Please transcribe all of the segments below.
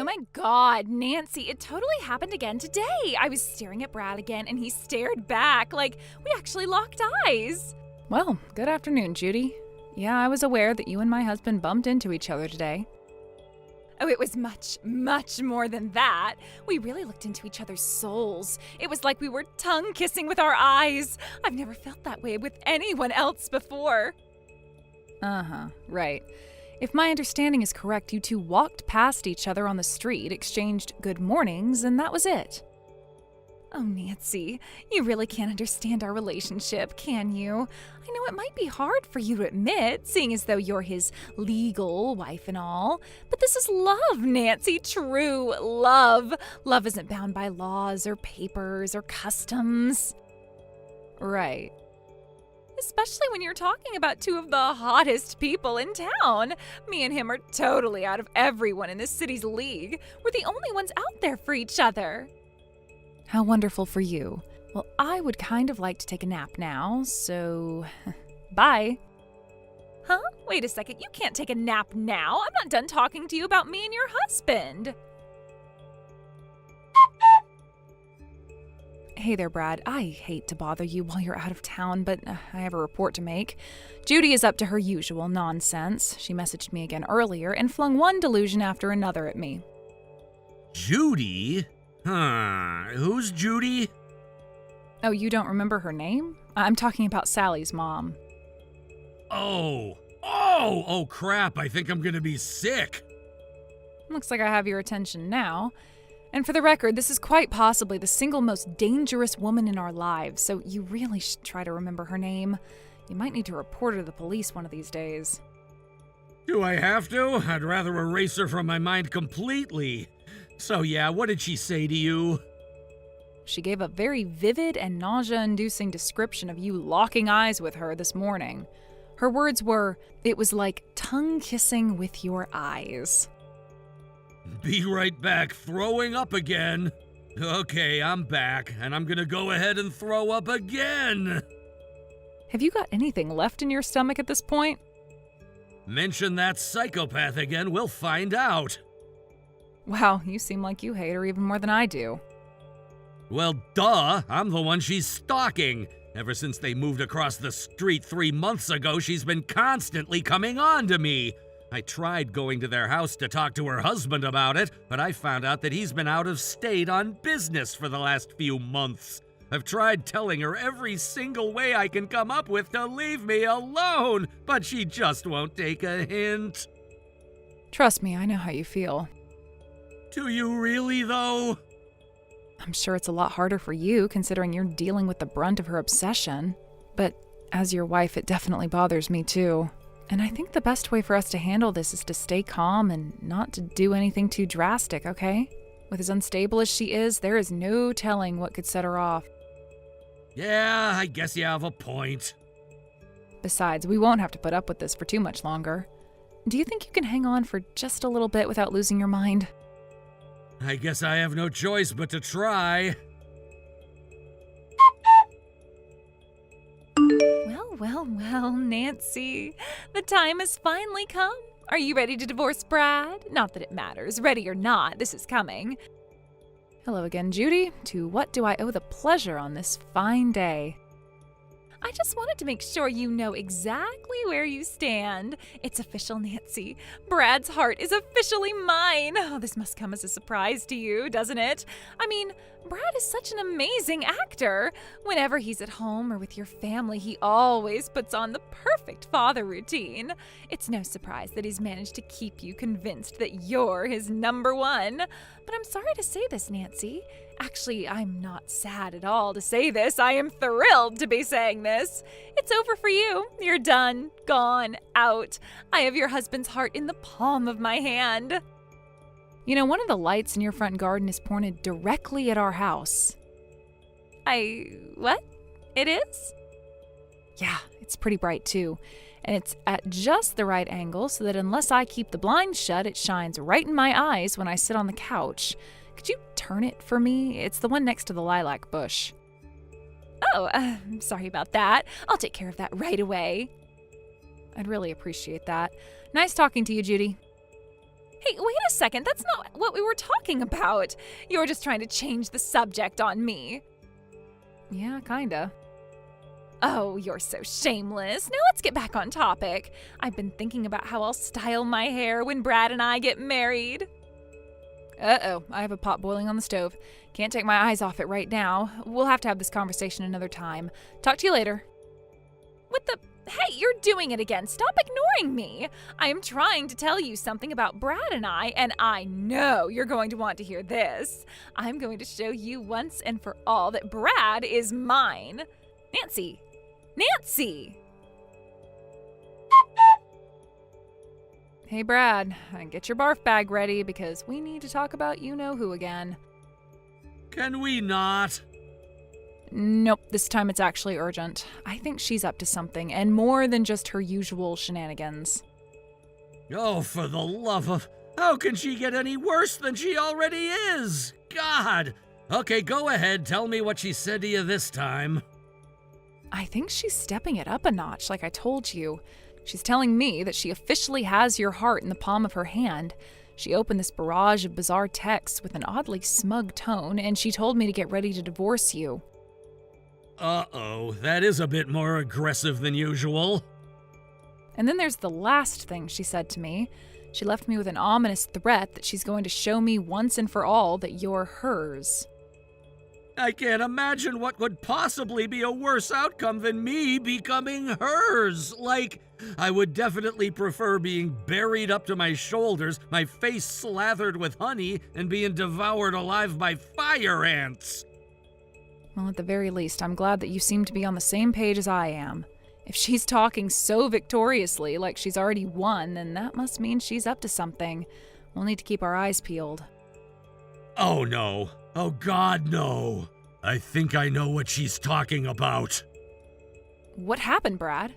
my God, Nancy, it totally happened again today. I was staring at Brad again, and he stared back like we actually locked eyes. Well, good afternoon, Judy. Yeah, I was aware that you and my husband bumped into each other today. Oh, it was much, much more than that. We really looked into each other's souls. It was like we were tongue-kissing with our eyes. I've never felt that way with anyone else before. Right. If my understanding is correct, you two walked past each other on the street, exchanged good mornings, and that was it. Oh, Nancy, you really can't understand our relationship, can you? I know it might be hard for you to admit, seeing as though you're his legal wife and all, but this is love, Nancy, true love. Love isn't bound by laws or papers or customs. Right. Especially when you're talking about two of the hottest people in town. Me and him are totally out of everyone in this city's league. We're the only ones out there for each other. How wonderful for you. Well, I would kind of like to take a nap now, so bye. Huh? Wait a second, you can't take a nap now. I'm not done talking to you about me and your husband. Hey there, Brad. I hate to bother you while you're out of town, but I have a report to make. Judy is up to her usual nonsense. She messaged me again earlier and flung one delusion after another at me. Judy? Who's Judy? Oh, you don't remember her name? I'm talking about Sally's mom. Oh, crap, I think I'm gonna be sick. Looks like I have your attention now. And for the record, this is quite possibly the single most dangerous woman in our lives, so you really should try to remember her name. You might need to report her to the police one of these days. Do I have to? I'd rather erase her from my mind completely. So yeah, what did she say to you? She gave a very vivid and nausea-inducing description of you locking eyes with her this morning. Her words were, "It was like tongue-kissing with your eyes." Be right back, throwing up again. Okay, I'm back, and I'm gonna go ahead and throw up again. Have you got anything left in your stomach at this point? Mention that psychopath again, we'll find out. Wow, you seem like you hate her even more than I do. Well, duh, I'm the one she's stalking. Ever since they moved across the street 3 months ago, she's been constantly coming on to me. I tried going to their house to talk to her husband about it, but I found out that he's been out of state on business for the last few months. I've tried telling her every single way I can come up with to leave me alone, but she just won't take a hint. Trust me, I know how you feel. Do you really, though? I'm sure it's a lot harder for you, considering you're dealing with the brunt of her obsession. But as your wife, it definitely bothers me too. And I think the best way for us to handle this is to stay calm and not to do anything too drastic, okay? With as unstable as she is, there is no telling what could set her off. Yeah, I guess you have a point. Besides, we won't have to put up with this for too much longer. Do you think you can hang on for just a little bit without losing your mind? I guess I have no choice but to try. Well, Nancy. The time has finally come. Are you ready to divorce Brad? Not that it matters. Ready or not, this is coming. Hello again, Judy. To what do I owe the pleasure on this fine day? I just wanted to make sure you know exactly where you stand. It's official, Nancy. Brad's heart is officially mine. Oh, this must come as a surprise to you, doesn't it? I mean, Brad is such an amazing actor. Whenever he's at home or with your family, he always puts on the perfect father routine. It's no surprise that he's managed to keep you convinced that you're his number one. But I'm sorry to say this, Nancy. Actually, I'm not sad at all to say this. I am thrilled to be saying this. It's over for you. You're done, gone, out. I have your husband's heart in the palm of my hand. You know, one of the lights in your front garden is pointed directly at our house. What? It is? Yeah, it's pretty bright too. And it's at just the right angle so that unless I keep the blinds shut, it shines right in my eyes when I sit on the couch. Could you turn it for me? It's the one next to the lilac bush. Oh, I'm sorry about that. I'll take care of that right away. I'd really appreciate that. Nice talking to you, Judy. Hey, wait a second. That's not what we were talking about. You were just trying to change the subject on me. Yeah, kinda. Oh, you're so shameless. Now let's get back on topic. I've been thinking about how I'll style my hair when Brad and I get married. Uh-oh, I have a pot boiling on the stove. Can't take my eyes off it right now. We'll have to have this conversation another time. Talk to you later. Hey, you're doing it again. Stop ignoring me. I am trying to tell you something about Brad and I know you're going to want to hear this. I'm going to show you once and for all that Brad is mine. Nancy! Nancy! Hey, Brad, get your barf bag ready because we need to talk about you-know-who again. Can we not? Nope, this time it's actually urgent. I think she's up to something, and more than just her usual shenanigans. Oh, for the love of... How can she get any worse than she already is? God! Okay, go ahead, tell me what she said to you this time. I think she's stepping it up a notch, like I told you. She's telling me that she officially has your heart in the palm of her hand. She opened this barrage of bizarre texts with an oddly smug tone, and she told me to get ready to divorce you. Uh-oh, that is a bit more aggressive than usual. And then there's the last thing she said to me. She left me with an ominous threat that she's going to show me once and for all that you're hers. I can't imagine what could possibly be a worse outcome than me becoming hers. Like, I would definitely prefer being buried up to my shoulders, my face slathered with honey, and being devoured alive by fire ants. Well, at the very least, I'm glad that you seem to be on the same page as I am. If she's talking so victoriously, like she's already won, then that must mean she's up to something. We'll need to keep our eyes peeled. Oh no. Oh God, no. I think I know what she's talking about. What happened, Brad?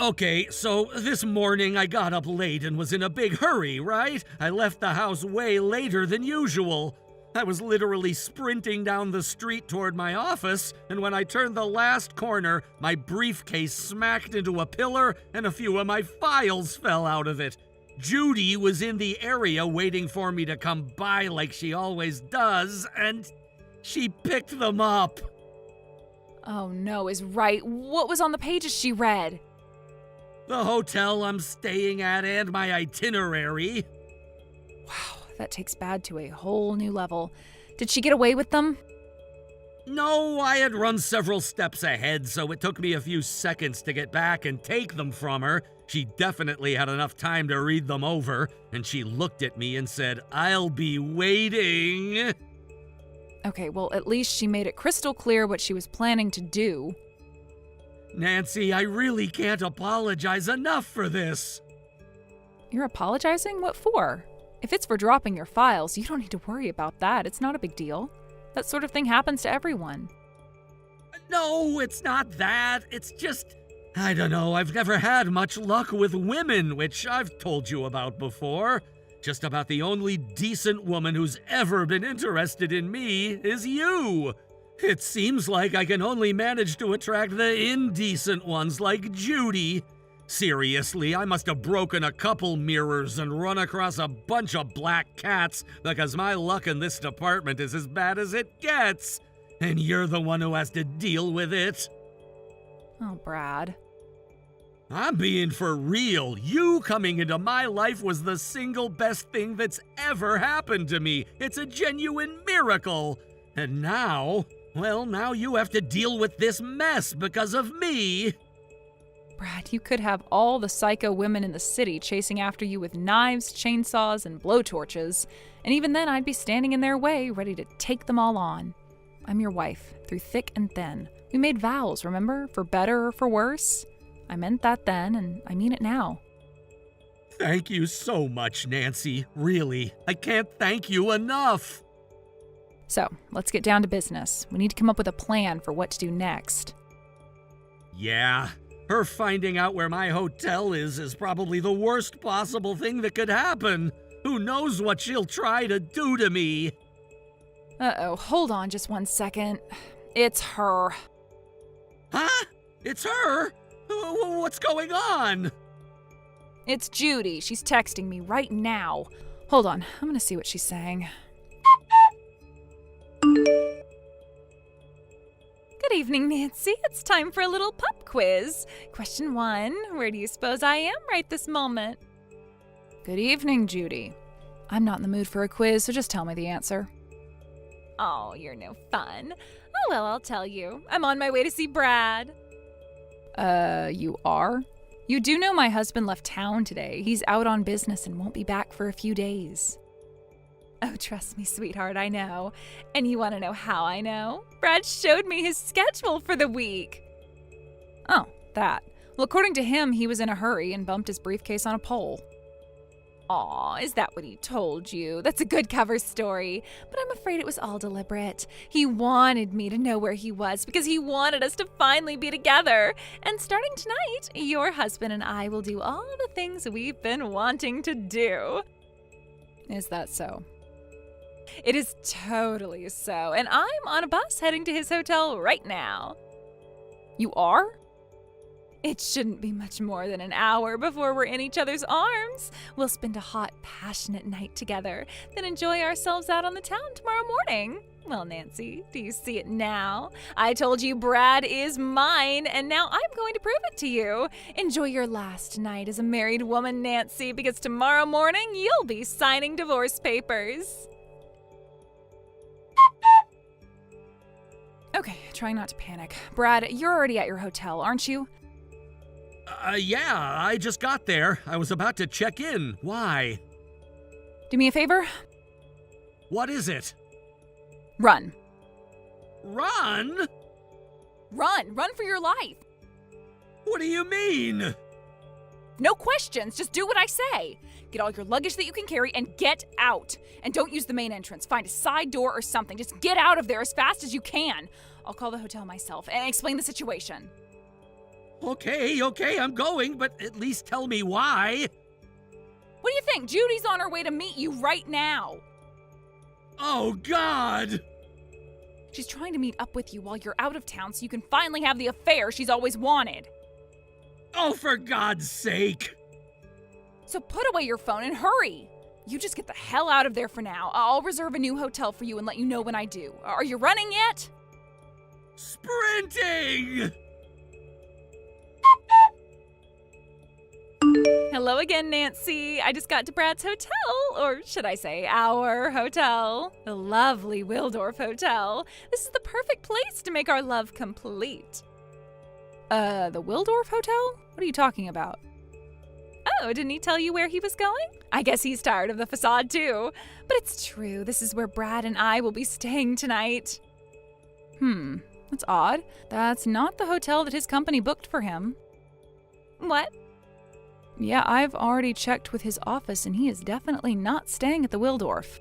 Okay, so this morning I got up late and was in a big hurry, right? I left the house way later than usual. I was literally sprinting down the street toward my office, and when I turned the last corner, my briefcase smacked into a pillar and a few of my files fell out of it. Judy was in the area waiting for me to come by like she always does, and she picked them up. Oh no, is right. What was on the pages she read? The hotel I'm staying at and my itinerary. Wow, that takes bad to a whole new level. Did she get away with them? No, I had run several steps ahead, so it took me a few seconds to get back and take them from her. She definitely had enough time to read them over, and she looked at me and said, "I'll be waiting." Okay, well, at least she made it crystal clear what she was planning to do. Nancy, I really can't apologize enough for this. You're apologizing? What for? If it's for dropping your files, you don't need to worry about that. It's not a big deal. That sort of thing happens to everyone. No, it's not that. It's just, I don't know, I've never had much luck with women, which I've told you about before. Just about the only decent woman who's ever been interested in me is you. It seems like I can only manage to attract the indecent ones like Judy. Seriously, I must have broken a couple mirrors and run across a bunch of black cats because my luck in this department is as bad as it gets. And you're the one who has to deal with it. Oh, Brad. I'm being for real. You coming into my life was the single best thing that's ever happened to me. It's a genuine miracle. And now, well, now you have to deal with this mess because of me. Brad, you could have all the psycho women in the city chasing after you with knives, chainsaws, and blowtorches, and even then I'd be standing in their way, ready to take them all on. I'm your wife, through thick and thin. We made vows, remember? For better or for worse. I meant that then, and I mean it now. Thank you so much, Nancy. Really, I can't thank you enough. So, let's get down to business. We need to come up with a plan for what to do next. Yeah, her finding out where my hotel is probably the worst possible thing that could happen. Who knows what she'll try to do to me? Uh-oh, hold on just one second. It's her. Huh? It's her? What's going on? It's Judy. She's texting me right now. Hold on, I'm gonna see what she's saying. Good evening, Nancy. It's time for a little pop quiz. Question 1. Where do you suppose I am right this moment? Good evening, Judy. I'm not in the mood for a quiz, so just tell me the answer. Oh, you're no fun. Oh, well, I'll tell you. I'm on my way to see Brad. You are? You do know my husband left town today. He's out on business and won't be back for a few days. Oh, trust me, sweetheart, I know. And you want to know how I know? Brad showed me his schedule for the week. Oh, that. Well, according to him, he was in a hurry and bumped his briefcase on a pole. Aw, is that what he told you? That's a good cover story. But I'm afraid it was all deliberate. He wanted me to know where he was because he wanted us to finally be together. And starting tonight, your husband and I will do all the things we've been wanting to do. Is that so? It is totally so. And I'm on a bus heading to his hotel right now. You are? It shouldn't be much more than an hour before we're in each other's arms. We'll spend a hot, passionate night together, then enjoy ourselves out on the town tomorrow morning. Well, Nancy, do you see it now? I told you Brad is mine, and now I'm going to prove it to you. Enjoy your last night as a married woman, Nancy, because tomorrow morning you'll be signing divorce papers. Okay, trying not to panic. Brad, you're already at your hotel, aren't you? Yeah, I just got there. I was about to check in. Why? Do me a favor? What is it? Run. Run? Run for your life. What do you mean? No questions, just do what I say. Get all your luggage that you can carry and get out. And don't use the main entrance. Find a side door or something. Just get out of there as fast as you can. I'll call the hotel myself and explain the situation. Okay, I'm going, but at least tell me why. What do you think? Judy's on her way to meet you right now. Oh, God! She's trying to meet up with you while you're out of town so you can finally have the affair she's always wanted. Oh, for God's sake! So put away your phone and hurry. You just get the hell out of there for now. I'll reserve a new hotel for you and let you know when I do. Are you running yet? Sprinting! Hello again, Nancy. I just got to Brad's hotel, or should I say our hotel, the lovely Wildorf Hotel. This is the perfect place to make our love complete. The Wildorf Hotel? What are you talking about? Oh, didn't he tell you where he was going? I guess he's tired of the facade too. But it's true, this is where Brad and I will be staying tonight. That's odd. That's not the hotel that his company booked for him. What? Yeah, I've already checked with his office and he is definitely not staying at the Wildorf.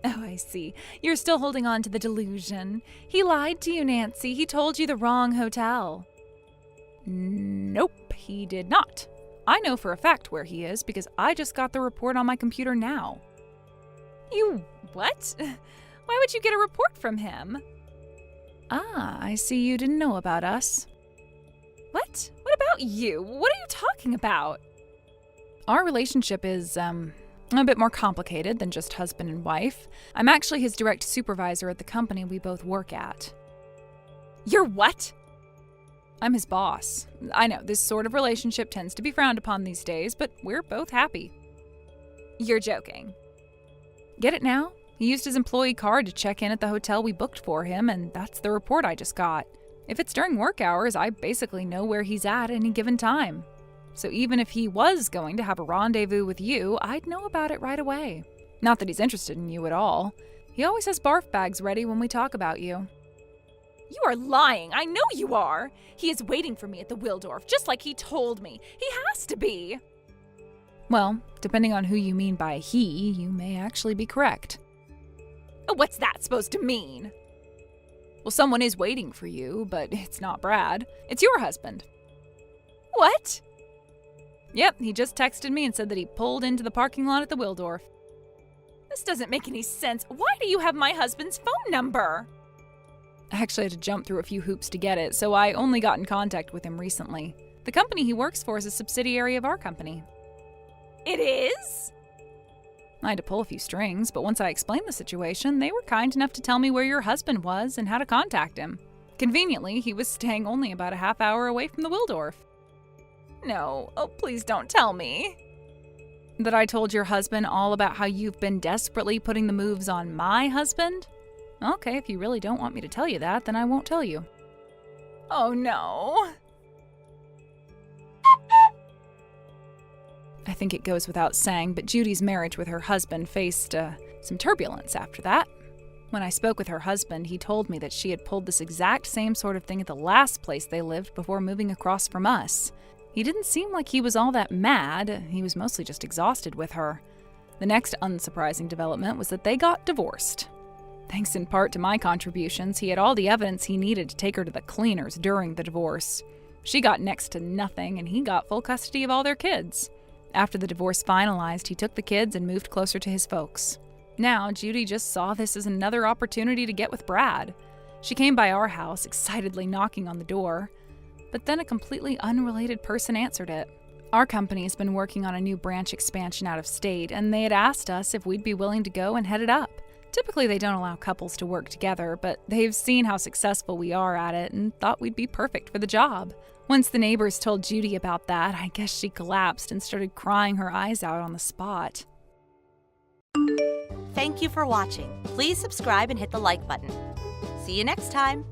Oh, I see. You're still holding on to the delusion. He lied to you, Nancy. He told you the wrong hotel. Nope, he did not. I know for a fact where he is because I just got the report on my computer now. You what? Why would you get a report from him? Ah, I see you didn't know about us. What? What about you? What are you talking about? Our relationship is, a bit more complicated than just husband and wife. I'm actually his direct supervisor at the company we both work at. You're what? I'm his boss. I know, this sort of relationship tends to be frowned upon these days, but we're both happy. You're joking. Get it now? He used his employee card to check in at the hotel we booked for him, and that's the report I just got. If it's during work hours, I basically know where he's at any given time. So even if he was going to have a rendezvous with you, I'd know about it right away. Not that he's interested in you at all. He always has barf bags ready when we talk about you. You are lying. I know you are. He is waiting for me at the Wildorf, just like he told me. He has to be. Well, depending on who you mean by he, you may actually be correct. What's that supposed to mean? Well, someone is waiting for you, but it's not Brad. It's your husband. What? Yep, he just texted me and said that he pulled into the parking lot at the Wildorf. This doesn't make any sense. Why do you have my husband's phone number? I actually had to jump through a few hoops to get it, so I only got in contact with him recently. The company he works for is a subsidiary of our company. It is? I had to pull a few strings, but once I explained the situation, they were kind enough to tell me where your husband was and how to contact him. Conveniently, he was staying only about a half hour away from the Waldorf. No, oh, please don't tell me. That I told your husband all about how you've been desperately putting the moves on my husband? Okay, if you really don't want me to tell you that, then I won't tell you. Oh no. I think it goes without saying, but Judy's marriage with her husband faced some turbulence after that. When I spoke with her husband, he told me that she had pulled this exact same sort of thing at the last place they lived before moving across from us. He didn't seem like he was all that mad. He was mostly just exhausted with her. The next unsurprising development was that they got divorced. Thanks in part to my contributions, he had all the evidence he needed to take her to the cleaners during the divorce. She got next to nothing, and he got full custody of all their kids. After the divorce finalized, he took the kids and moved closer to his folks. Now, Judy just saw this as another opportunity to get with Brad. She came by our house, excitedly knocking on the door. But then a completely unrelated person answered it. Our company has been working on a new branch expansion out of state, and they had asked us if we'd be willing to go and head it up. Typically, they don't allow couples to work together, but they've seen how successful we are at it and thought we'd be perfect for the job. Once the neighbors told Judy about that, I guess she collapsed and started crying her eyes out on the spot. Thank you for watching. Please subscribe and hit the like button. See you next time.